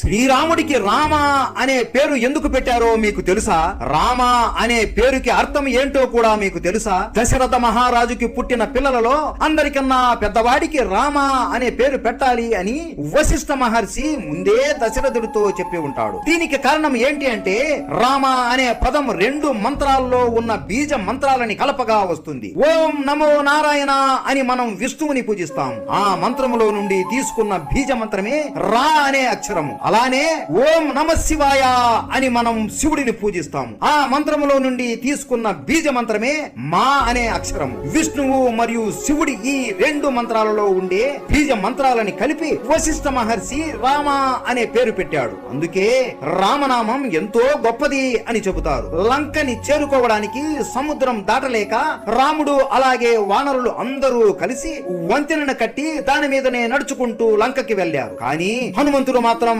శ్రీరాముడికి రామ అనే పేరు ఎందుకు పెట్టారో మీకు తెలుసా? రామ అనే పేరుకి అర్థం ఏంటో కూడా మీకు తెలుసా? దశరథ మహారాజుకి పుట్టిన పిల్లలలో అందరికన్నా పెద్దవాడికి రామ అనే పేరు పెట్టాలి అని వశిష్ఠ మహర్షి ముందే దశరథుడితో చెప్పి ఉంటాడు. దీనికి కారణం ఏంటి అంటే రామ అనే పదం 2 మంత్రాల్లో ఉన్న బీజ మంత్రాలని కలపగా వస్తుంది. ఓం నమో నారాయణ అని మనం విష్ణువుని పూజిస్తాం. ఆ మంత్రములో నుండి తీసుకున్న బీజ మంత్రమే రా అనే అక్షరము. అలానే ఓం నమ శివాయ అని మనం శివుడిని పూజిస్తాం. ఆ మంత్రములో నుండి తీసుకున్న బీజ మంత్రమే మా అనే అక్షరము. విష్ణువు మరియు శివుడి ఈ 2 మంత్రాలలో ఉండే బీజ మంత్రాలని కలిపి వశిష్ఠ మహర్షి రామ అనే పేరు పెట్టాడు. అందుకే రామనామం ఎంతో గొప్పది అని చెబుతారు. లంకని చేరుకోవడానికి సముద్రం దాటలేక రాముడు అలాగే వానరులు అందరూ కలిసి వంతెనను కట్టి దాని మీదనే నడుచుకుంటూ లంకకి వెళ్లారు. కానీ హనుమంతుడు మాత్రం